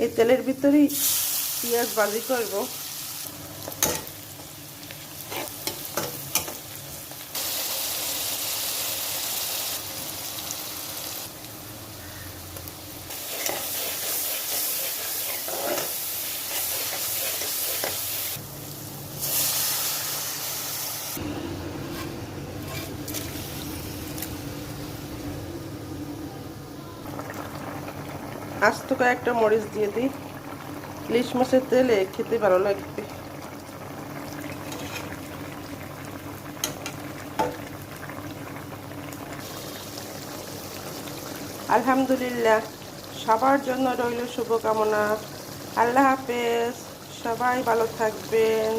এই তেলের ভিতরেই পেঁয়াজ ভাজি করব। আস্ত কয়েকটা মরিচ দিয়ে দিই, ইলিশ মাছের তেলে খেতে ভালো লাগবে। আলহামদুলিল্লাহ, সবার জন্য রইল শুভকামনা। আল্লাহ হাফেজ, সবাই ভালো থাকবেন।